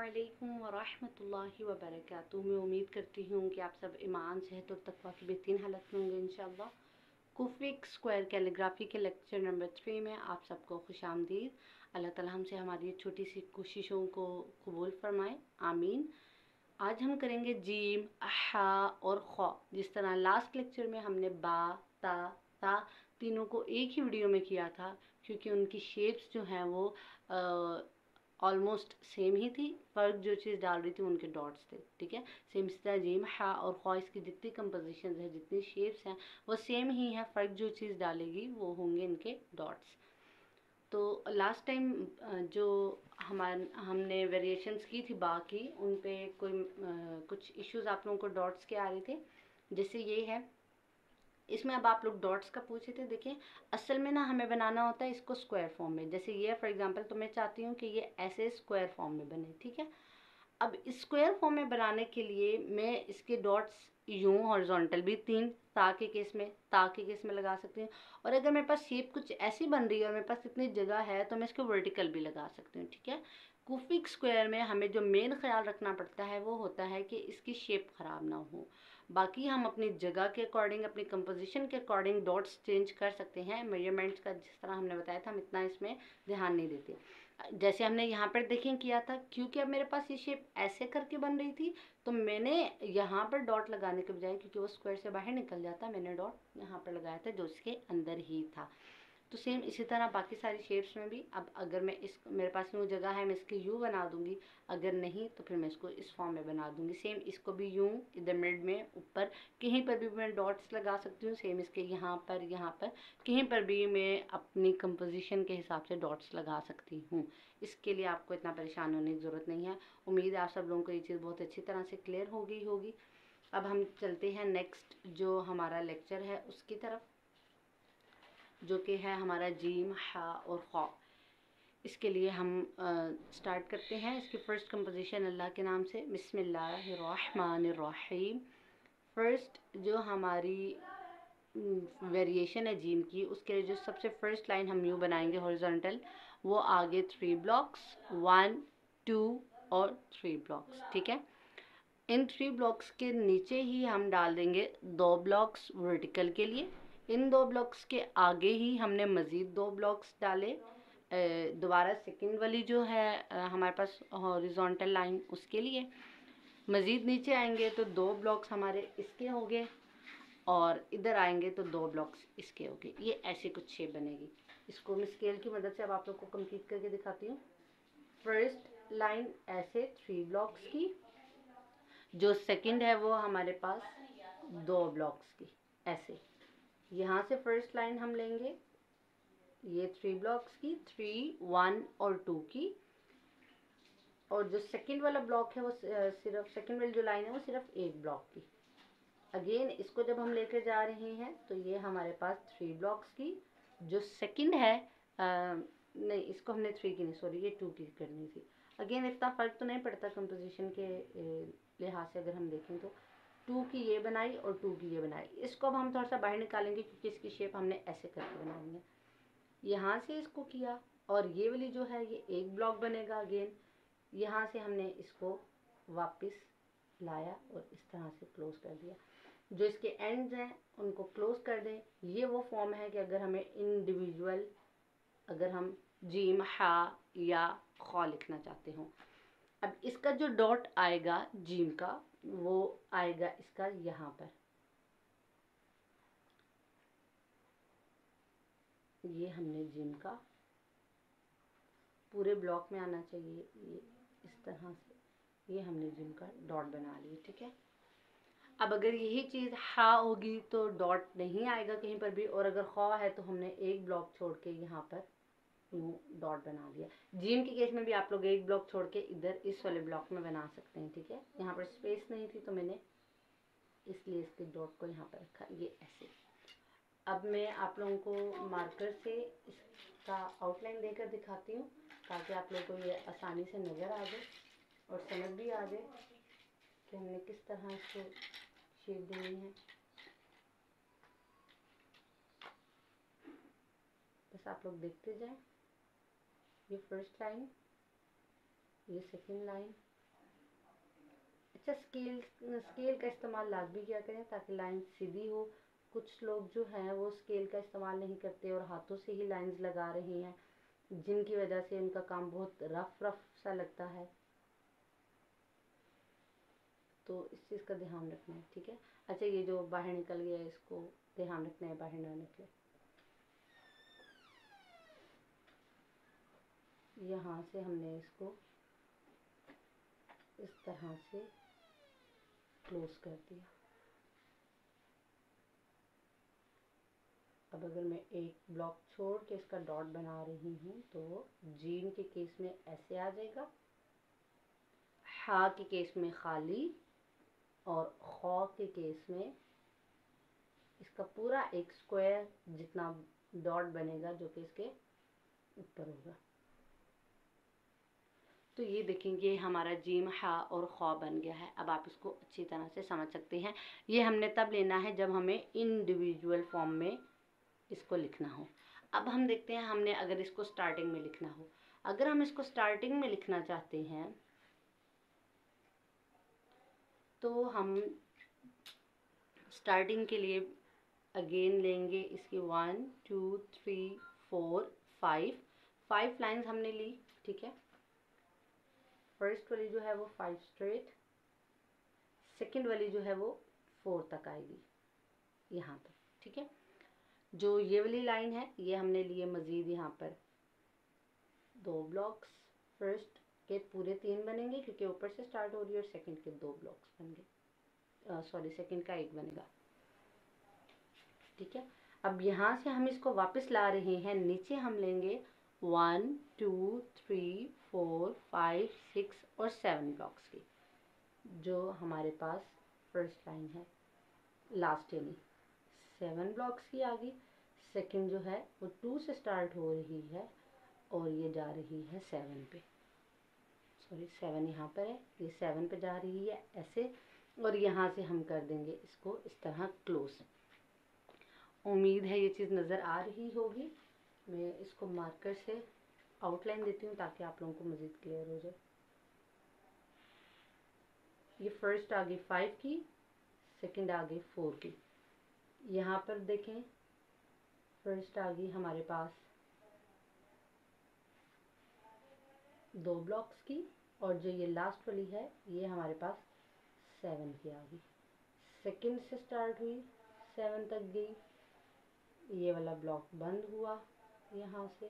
अस्सलामुअलैकुम वरहमतुल्लाहि वबरकातुहू। मैं उम्मीद करती हूँ कि आप सब ईमान सेहत और तकवा की बेहतरीन हालत में होंगे इंशाअल्लाह। कुफिक स्क्वायर कैलीग्राफी के लेक्चर नंबर 3 में आप सबको खुशामदीद। अल्लाह ताला हमसे हमारी छोटी सी कोशिशों को कबूल फरमाए, आमीन। आज हम करेंगे जीम, हा और खौ। जिस तरह लास्ट लेक्चर में हमने बा, ता, ता तीनों को एक ही वीडियो में किया था, क्योंकि उनकी शेप्स जो हैं वो ऑलमोस्ट सेम ही थी। फ़र्क जो चीज़ डाल रही थी उनके डॉट्स थे, ठीक है। सेम इस तरह जीम, हा और खौ की जितनी कंपोजिशन है, जितनी शेप्स हैं वो सेम ही है। फ़र्क जो चीज़ डालेगी वो होंगे इनके डॉट्स। तो लास्ट टाइम जो हमने वेरिएशंस की थी बा की, उन पे कुछ इश्यूज आप लोगों को डॉट्स के आ रहे थे। जैसे ये है, इसमें अब आप लोग डॉट्स का पूछे थे। देखिए, असल में ना हमें बनाना होता है इसको स्क्वायर फॉर्म में। जैसे ये फॉर एग्जांपल, तो मैं चाहती हूँ कि ये ऐसे स्क्वायर फॉर्म में बने, ठीक है। अब स्क्वायर फॉर्म में बनाने के लिए मैं इसके डॉट्स यूं हॉरिजॉन्टल भी 3 ता के केस में लगा सकती हूँ। और अगर मेरे पास शेप कुछ ऐसी बन रही है और मेरे पास इतनी जगह है तो मैं इसको वर्टिकल भी लगा सकती हूँ, ठीक है। कुफिक स्क्वायर में हमें जो मेन ख्याल रखना पड़ता है वो होता है कि इसकी शेप ख़राब ना हो। बाकी हम अपनी जगह के अकॉर्डिंग, अपनी कंपोजिशन के अकॉर्डिंग डॉट्स चेंज कर सकते हैं। मेजरमेंट्स का जिस तरह हमने बताया था, हम इतना इसमें ध्यान नहीं देते। जैसे हमने यहाँ पर देखें किया था, क्योंकि अब मेरे पास ये शेप ऐसे करके बन रही थी तो मैंने यहाँ पर डॉट लगाने के बजाय, क्योंकि वो स्क्वायर से बाहर निकल जाता, मैंने डॉट यहाँ पर लगाया था जो इसके अंदर ही था। तो सेम इसी तरह बाकी सारी शेप्स में भी, अब अगर मैं मेरे पास यूँ जगह है, मैं इसकी यू बना दूंगी। अगर नहीं तो फिर मैं इसको इस फॉर्म में बना दूंगी। सेम इसको भी यूँ इधर मिड में ऊपर कहीं पर भी मैं डॉट्स लगा सकती हूँ। सेम इसके यहाँ पर कहीं पर भी मैं अपनी कंपोजिशन के हिसाब से डॉट्स लगा सकती हूँ। इसके लिए आपको इतना परेशान होने की ज़रूरत नहीं है। उम्मीद है आप सब लोगों को ये चीज़ बहुत अच्छी तरह से क्लियर हो गई होगी। अब हम चलते हैं नेक्स्ट जो हमारा लेक्चर है उसकी तरफ, जो कि है हमारा जीम, हा और खौ। इसके लिए हम स्टार्ट करते हैं। इसकी फ़र्स्ट कंपोजिशन अल्लाह के नाम से, बिस्मिल्लाहिर्रहमानिर्रहीम। फ़र्स्ट जो हमारी वेरिएशन है जीम की, उसके लिए जो सबसे फर्स्ट लाइन हम यूँ बनाएंगे हॉरिजॉन्टल, वो आगे 3 ब्लॉक्स, 1 2 और 3 ब्लॉक्स, ठीक है। इन 3 ब्लॉक्स के नीचे ही हम डाल देंगे 2 ब्लॉक्स वर्टिकल के लिए। इन 2 ब्लॉक्स के आगे ही हमने मज़ीद 2 ब्लॉक्स डाले। दोबारा सेकंड वाली जो है हमारे पास हॉरिजॉन्टल लाइन, उसके लिए मज़ीद नीचे आएंगे तो 2 ब्लॉक्स हमारे इसके हो गए, और इधर आएंगे तो 2 ब्लॉक्स इसके हो गए। ये ऐसी कुछ शेप बनेगी। इसको मैं स्केल की मदद से अब आप लोग को कंप्लीट करके दिखाती हूँ। फर्स्ट लाइन ऐसे 3 ब्लॉक्स की, जो सेकंड है वो हमारे पास 2 ब्लॉक्स की, ऐसे। यहाँ से फर्स्ट लाइन हम लेंगे, ये 3 ब्लॉक्स की, 3 1 और 2 की। और जो सेकंड वाला ब्लॉक है वो सिर्फ, सेकंड वाली जो लाइन है वो सिर्फ 1 ब्लॉक की। अगेन इसको जब हम लेकर जा रहे हैं तो ये हमारे पास 3 ब्लॉक्स की, जो सेकंड है नहीं, इसको हमने 3 की नहीं, सॉरी, ये 2 की करनी थी। अगेन इतना फ़र्क तो नहीं पड़ता कंपोजिशन के लिहाज से, अगर हम देखें तो 2 की ये बनाई और 2 की ये बनाई। इसको अब हम थोड़ा सा बाहर निकालेंगे, क्योंकि इसकी शेप हमने ऐसे करके बनानी है। यहाँ से इसको किया, और ये वाली जो है ये 1 ब्लॉक बनेगा। अगेन यहाँ से हमने इसको वापस लाया और इस तरह से क्लोज कर दिया। जो इसके एंड्स हैं उनको क्लोज कर दें। ये वो फॉर्म है कि अगर हमें इंडिविजुअल, अगर हम जीम, हा या खौ लिखना चाहते हो। अब इसका जो डॉट आएगा जीम का, वो आएगा इसका यहाँ पर। ये हमने जीम का पूरे ब्लॉक में आना चाहिए, ये इस तरह से ये हमने जीम का डॉट बना लिया, ठीक है। अब अगर यही चीज़ हा होगी तो डॉट नहीं आएगा कहीं पर भी, और अगर खौ है तो हमने 1 ब्लॉक छोड़ के यहाँ पर डॉट बना दिया। जीम के केस में भी आप लोग 1 ब्लॉक छोड़ के इधर इस वाले ब्लॉक में बना सकते हैं, ठीक है। यहाँ पर स्पेस नहीं थी तो मैंने इसलिए इसके डॉट को यहाँ पर रखा, ये ऐसे। अब मैं आप लोगों को मार्कर से इसका आउटलाइन देकर दिखाती हूँ, ताकि आप लोगों को ये आसानी से नज़र आ जाए और समझ भी आ जाए कि हमने किस तरह इसको शेप देनी है। बस आप लोग देखते जाएं। ये फर्स्ट लाइन, ये सेकंड लाइन, अच्छा, स्केल स्केल का इस्तेमाल लाभ भी किया करें ताकि लाइन सीधी हो। कुछ लोग जो हैं वो स्केल का इस्तेमाल नहीं करते और हाथों से ही लाइंस लगा रहे हैं, जिनकी वजह से उनका काम बहुत रफ रफ सा लगता है। तो इस चीज़ का ध्यान रखना है, ठीक है। अच्छा, ये जो बाहर निकल गया है इसको ध्यान रखना है बाहर ना निकले। यहाँ से हमने इसको इस तरह से क्लोज कर दिया। अब अगर मैं एक ब्लॉक छोड़ के इसका डॉट बना रही हूँ तो जीम के केस में ऐसे आ जाएगा, हा के केस में खाली, और खौ के केस में इसका पूरा एक स्क्वायर जितना डॉट बनेगा जो कि इसके ऊपर होगा। तो ये देखेंगे हमारा जीम, हा और खौ बन गया है। अब आप इसको अच्छी तरह से समझ सकते हैं। ये हमने तब लेना है जब हमें इंडिविजुअल फॉर्म में इसको लिखना हो। अब हम देखते हैं हमने अगर इसको स्टार्टिंग में लिखना हो। अगर हम इसको स्टार्टिंग में लिखना चाहते हैं तो हम स्टार्टिंग के लिए अगेन लेंगे इसकी 1 2 3 4 5 लाइंस हमने ली, ठीक है। फर्स्ट वाली जो है वो 5 स्ट्रेट, सेकंड वाली जो है वो 4 तक आएगी यहाँ तक, ठीक है। जो ये वाली लाइन है ये हमने लिए मज़ीद यहाँ पर 2 ब्लॉक्स। फर्स्ट के पूरे 3 बनेंगे क्योंकि ऊपर से स्टार्ट हो रही है, और सेकंड के 2 ब्लॉक्स बनेंगे, सॉरी सेकंड का 1 बनेगा, ठीक है। अब यहाँ से हम इसको वापस ला रहे हैं, नीचे हम लेंगे 1 2 3 4 5 6 और 7 ब्लॉक्स की, जो हमारे पास फर्स्ट लाइन है लास्ट यानी 7 ब्लॉक्स की आ गई। सेकंड जो है वो 2 से स्टार्ट हो रही है और ये जा रही है 7 पे, सॉरी 7 यहाँ पर है, ये 7 पे जा रही है ऐसे, और यहाँ से हम कर देंगे इसको इस तरह क्लोज। उम्मीद है ये चीज़ नज़र आ रही होगी। मैं इसको मार्कर से आउटलाइन देती हूँ ताकि आप लोगों को मज़ीद क्लियर हो जाए। ये फर्स्ट आ गई 5 की, सेकंड आ गई 4 की। यहाँ पर देखें फर्स्ट आ गई हमारे पास 2 ब्लॉक्स की, और जो ये लास्ट वाली है ये हमारे पास 7 की आ गई। सेकंड से स्टार्ट हुई 7 तक गई, ये वाला ब्लॉक बंद हुआ यहाँ से,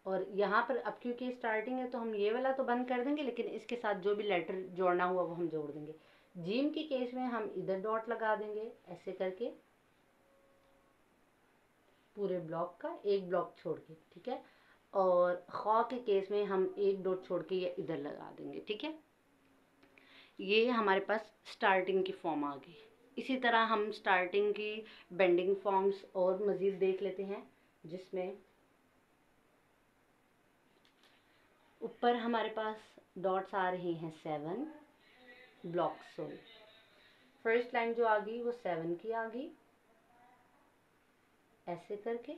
और यहाँ पर अब क्योंकि स्टार्टिंग है तो हम ये वाला तो बंद कर देंगे, लेकिन इसके साथ जो भी लेटर जोड़ना हुआ वो हम जोड़ देंगे। जीम के केस में हम इधर डॉट लगा देंगे ऐसे करके पूरे ब्लॉक का, एक ब्लॉक छोड़ के, ठीक है। और खौ के केस में हम एक डॉट छोड़ के ये इधर लगा देंगे, ठीक है। ये हमारे पास स्टार्टिंग की फॉर्म आ गई। इसी तरह हम स्टार्टिंग की बेंडिंग फॉर्म्स और मज़ीद देख लेते हैं, जिसमें ऊपर हमारे पास डॉट्स आ रहे हैं 7 ब्लॉक्स, सॉरी फर्स्ट लाइन जो आ गई वो 7 की आ गई ऐसे करके,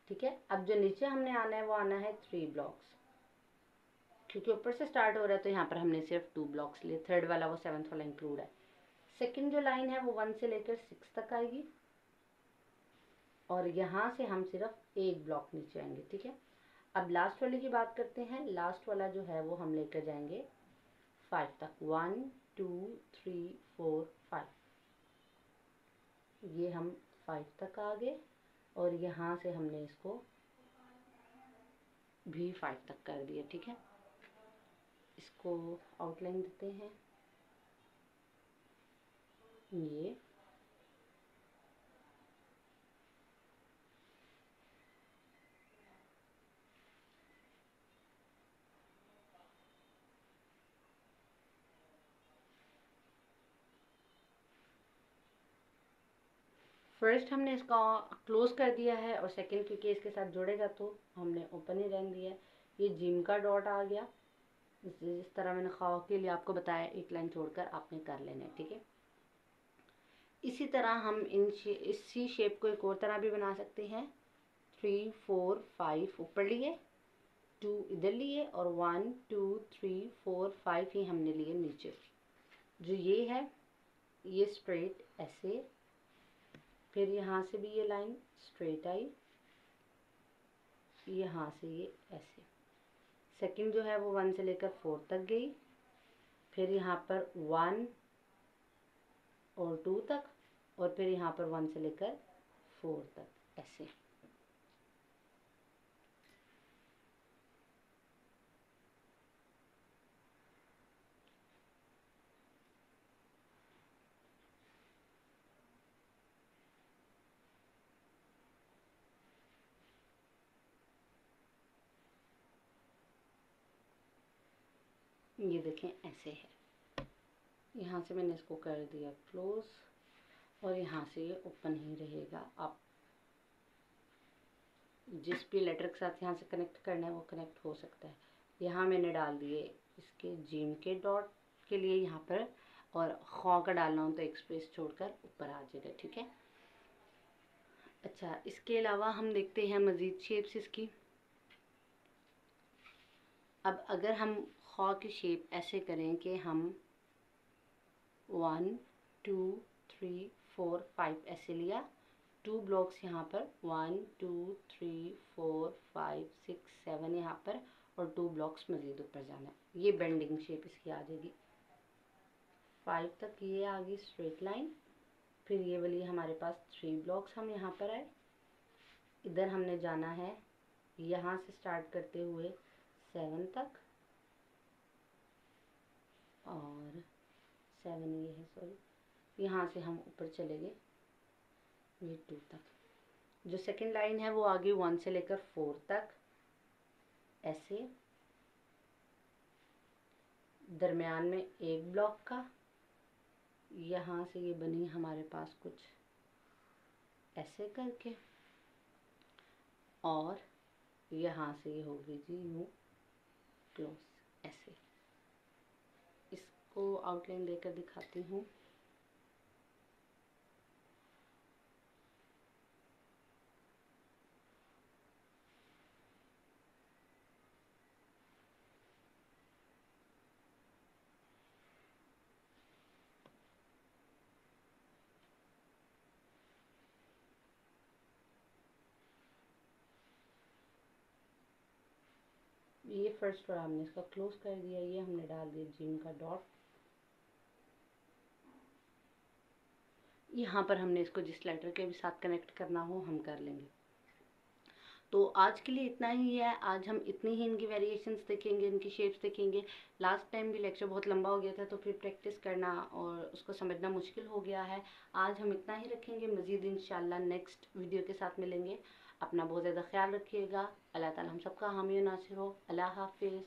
ठीक है। अब जो नीचे हमने आना है वो आना है 3 ब्लॉक्स, क्योंकि ऊपर से स्टार्ट हो रहा है तो यहाँ पर हमने सिर्फ 2 ब्लॉक्स लिए, थर्ड वाला वो 7th वाला इंक्लूड है। सेकंड जो लाइन है वो 1 से लेकर 6 तक आएगी, और यहाँ से हम सिर्फ एक ब्लॉक नीचे आएंगे, ठीक है। अब लास्ट वाले की बात करते हैं। लास्ट वाला जो है वो हम लेकर जाएंगे 5 तक, 1 2 3 4 5, ये हम 5 तक आ गए, और यहाँ से हमने इसको भी 5 तक कर दिया, ठीक है। इसको आउटलाइन देते हैं ये, फर्स्ट हमने इसका क्लोज कर दिया है, और सेकंड क्योंकि इसके साथ जुड़ेगा तो हमने ओपन ही रहने दिया है। ये जिम का डॉट आ गया, जिस तरह मैंने खा के लिए आपको बताया, एक लाइन छोड़कर आपने कर लेना है, ठीक है। इसी तरह हम इसी शेप को एक और तरह भी बना सकते हैं। 3 4 5 ऊपर लिए, 2 इधर लिए और 1 2 3 4 5 ही हमने लिए नीचे। जो ये है ये स्ट्रेट ऐसे, फिर यहाँ से भी ये लाइन स्ट्रेट आई, यहाँ से ये ऐसे। सेकंड जो है वो 1 से लेकर 4 तक गई, फिर यहाँ पर 1 और 2 तक, और फिर यहाँ पर 1 से लेकर 4 तक ऐसे। ये देखें ऐसे है। यहाँ से मैंने इसको कर दिया क्लोज, और यहाँ से ये ओपन ही रहेगा। आप जिस भी लेटर के साथ यहाँ से कनेक्ट करना है वो कनेक्ट हो सकता है। यहाँ मैंने डाल दिए इसके जीम के डॉट के लिए यहाँ पर, और खौ का डालना हो तो एक स्पेस छोड़कर ऊपर आ जाएगा, ठीक है। अच्छा, इसके अलावा हम देखते हैं मज़ीद शेप्स इसकी। अब अगर हम खौ की शेप ऐसे करें कि हम 1 2 3 4 5 ऐसे लिया, 2 ब्लॉक्स यहाँ पर 1 2 3 4 5 6 7 यहाँ पर, और 2 ब्लॉक्स मज़ीद ऊपर जाना है। ये बेंडिंग शेप इसकी आ जाएगी। 5 तक ये आ गई स्ट्रेट लाइन, फिर ये वाली हमारे पास 3 ब्लॉक्स हम यहाँ पर आए। इधर हमने जाना है यहाँ से स्टार्ट करते हुए 7 तक, और 7 ये है सॉरी, यहाँ से हम ऊपर चले गए ये 2 तक। जो सेकंड लाइन है वो आ गई 1 से लेकर 4 तक ऐसे, दरमियान में एक ब्लॉक का, यहाँ से ये बनी हमारे पास कुछ ऐसे करके, और यहाँ से ये होगी जी यूँ क्लोज ऐसे। इसको आउटलाइन देकर दिखाती हूँ। ये फर्स्ट वाला हमने इसका क्लोज कर दिया, ये हमने डाल दिया जिम का डॉट। यहाँ पर हमने इसको जिस लेटर के भी साथ कनेक्ट करना हो हम कर लेंगे। तो आज के लिए इतना ही है। आज हम इतनी ही इनकी वेरिएशंस देखेंगे, इनकी शेप्स देखेंगे। लास्ट टाइम भी लेक्चर बहुत लंबा हो गया था तो फिर प्रैक्टिस करना और उसको समझना मुश्किल हो गया है। आज हम इतना ही रखेंगे, मज़ीद इंशाल्लाह नेक्स्ट वीडियो के साथ मिलेंगे। अपना बहुत ज़्यादा ख्याल रखिएगा। अल्लाह ताला हम सबका हामी और नासिर हो। अल्लाह हाफिज़।